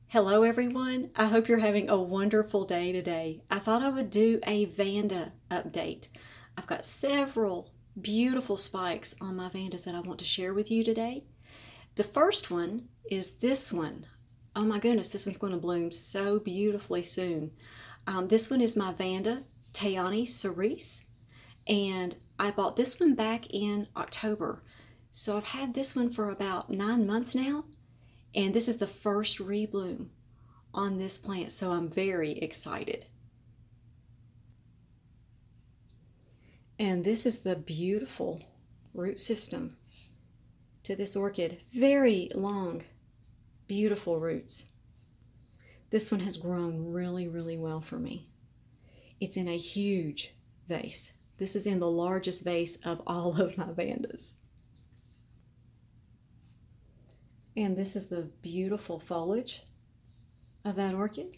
Hello everyone, I hope you're having a wonderful day today. I thought I would do a Vanda update. I've got several beautiful spikes on my Vandas that I want to share with you today. The first one is this one. Oh my goodness, this one's going to bloom so beautifully soon. This one is my Vanda Tayani cerise, and I bought this one back in October. So I've had this one for about 9 months now, and this is the first rebloom on this plant, so I'm very excited. And this is the beautiful root system to this orchid. Very long, beautiful roots. This one has grown really, really well for me. It's in a huge vase. This is in the largest vase of all of my Vandas. And this is the beautiful foliage of that orchid.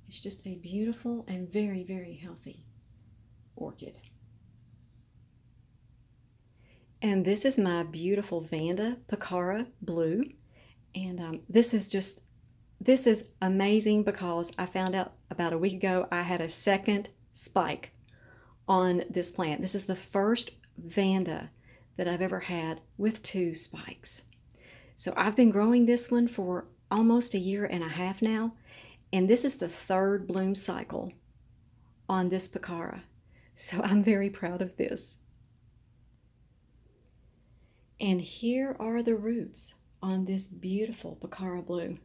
It's just a beautiful and very, very healthy orchid. And this is my beautiful Vanda Picara Blue. And this is amazing because I found out about a week ago I had a second spike on this plant. This is the first Vanda that I've ever had with 2 spikes. So I've been growing this one for almost a year and a half now, and this is the 3rd bloom cycle on this Picara. So I'm very proud of this. And here are the roots on this beautiful Picara Blue.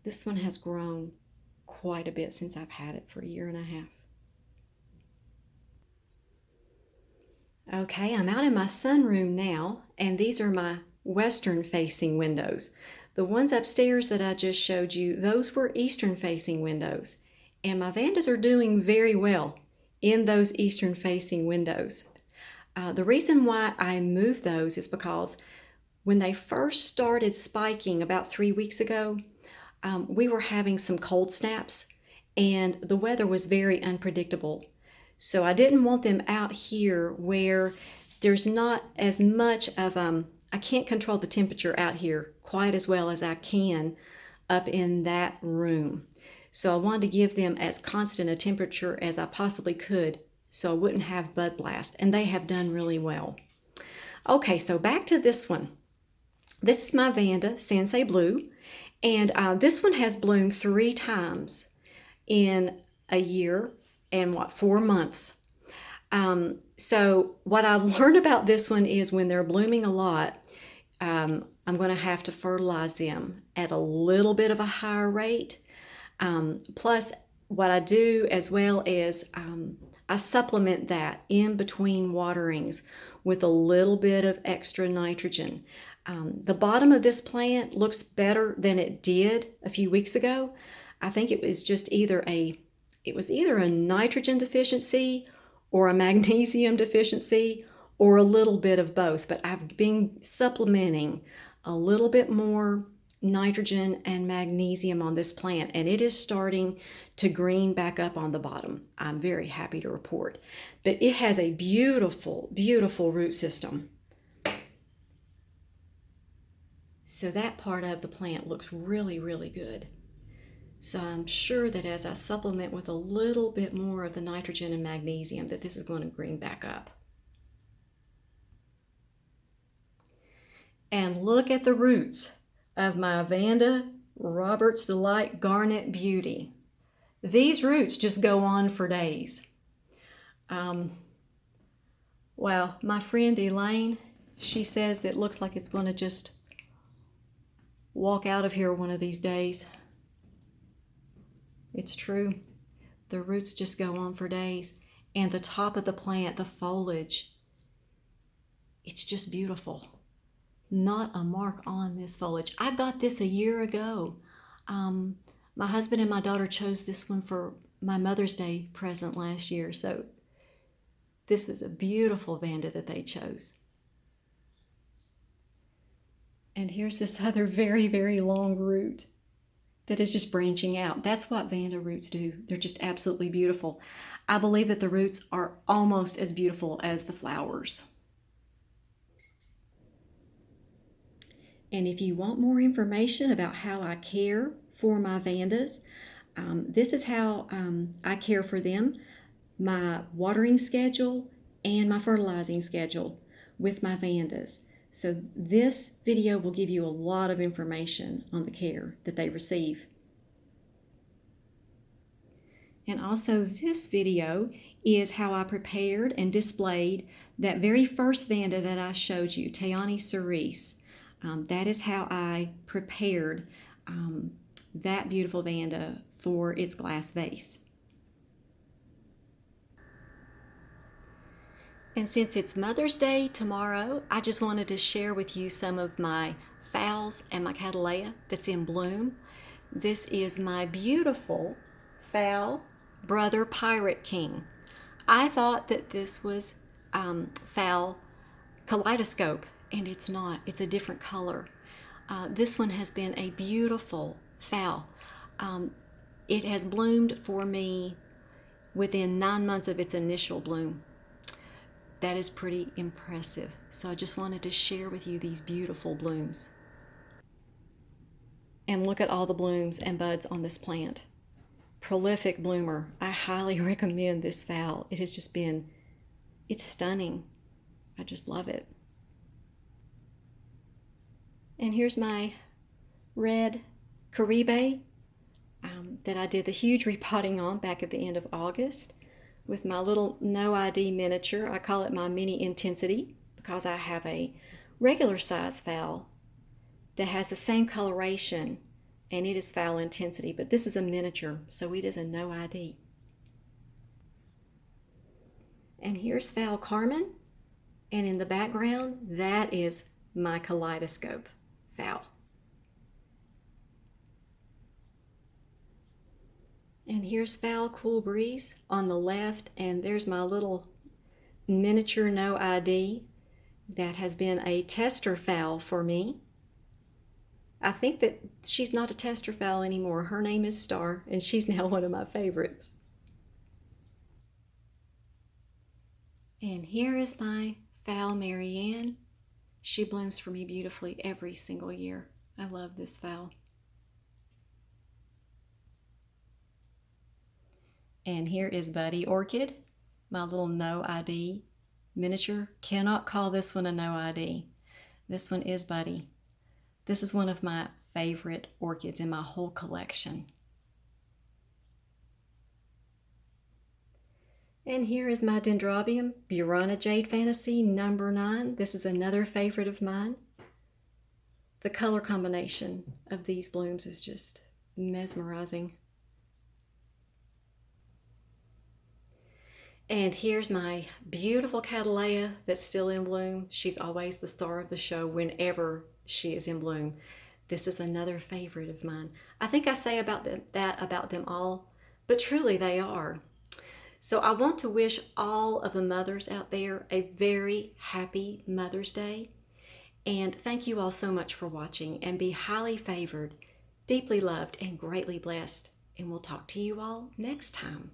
This one has grown quite a bit since I've had it for a year and a half. Okay, I'm out in my sunroom now, and these are my western facing windows. The ones upstairs that I just showed you, those were eastern facing windows, and my Vandas are doing very well in those eastern facing windows. The reason why I moved those is because when they first started spiking about 3 weeks ago, we were having some cold snaps, and the weather was very unpredictable. So I didn't want them out here where there's not as much of, I can't control the temperature out here quite as well as I can up in that room. So I wanted to give them as constant a temperature as I possibly could so I wouldn't have bud blast, and they have done really well. Okay, so back to this one. This is my Vanda Sensei Blue, and this one has bloomed 3 times in a year and 4 months. So what I've learned about this one is when they're blooming a lot, I'm going to have to fertilize them at a little bit of a higher rate. Plus, what I do as well is I supplement that in between waterings with a little bit of extra nitrogen. The bottom of this plant looks better than it did a few weeks ago. I think it was just either a nitrogen deficiency or a magnesium deficiency or a little bit of both, but I've been supplementing a little bit more nitrogen and magnesium on this plant, and it is starting to green back up on the bottom. I'm very happy to report. But it has a beautiful, beautiful root system. So that part of the plant looks really, really good. So I'm sure that as I supplement with a little bit more of the nitrogen and magnesium, that this is going to green back up. And look at the roots of my Vanda Robert's Delight Garnet Beauty. These roots just go on for days. Well, my friend Elaine, she says that it looks like it's going to just walk out of here one of these days. It's true. The roots just go on for days. And the top of the plant, the foliage, it's just beautiful. Not a mark on this foliage. I got this a year ago. My husband and my daughter chose this one for my Mother's Day present last year. So this was a beautiful Vanda that they chose. And here's this other very, very long root that is just branching out. That's what Vanda roots do. They're just absolutely beautiful. I believe that the roots are almost as beautiful as the flowers. And if you want more information about how I care for my Vandas, this is how I care for them, my watering schedule and my fertilizing schedule with my Vandas. So this video will give you a lot of information on the care that they receive. And also this video is how I prepared and displayed that very first Vanda that I showed you, Tayani cerise. That is how I prepared that beautiful Vanda for its glass vase. And since it's Mother's Day tomorrow, I just wanted to share with you some of my phals and my Cattleya that's in bloom. This is my beautiful phal Brother Pirate King. I thought that this was phal kaleidoscope, and it's not. It's a different color. This one has been a beautiful phal. It has bloomed for me within 9 months of its initial bloom. That is pretty impressive. So I just wanted to share with you these beautiful blooms. And look at all the blooms and buds on this plant. Prolific bloomer. I highly recommend this phal. It has just been, it's stunning. I just love it. And here's my red Caribe that I did the huge repotting on back at the end of August with my little no ID miniature. I call it my mini intensity because I have a regular size phal that has the same coloration and it is phal intensity, but this is a miniature, so it is a no ID. And here's phal Carmen, and in the background, that is my kaleidoscope phal. And here's phal Cool Breeze on the left, and there's my little miniature no ID that has been a tester phal for me. I think that she's not a tester phal anymore. Her name is Star, and she's now one of my favorites. And here is my phal Marianne. She blooms for me beautifully every single year. I love this phal. And here is Buddy Orchid, my little no ID miniature. Cannot call this one a no ID. This one is Buddy. This is one of my favorite orchids in my whole collection. And here is my Dendrobium, Burana Jade Fantasy number 9. This is another favorite of mine. The color combination of these blooms is just mesmerizing. And here's my beautiful Cattleya that's still in bloom. She's always the star of the show whenever she is in bloom. This is another favorite of mine. I think I say that about them all, but truly they are. So I want to wish all of the mothers out there a very happy Mother's Day. And thank you all so much for watching, and be highly favored, deeply loved, and greatly blessed. And we'll talk to you all next time.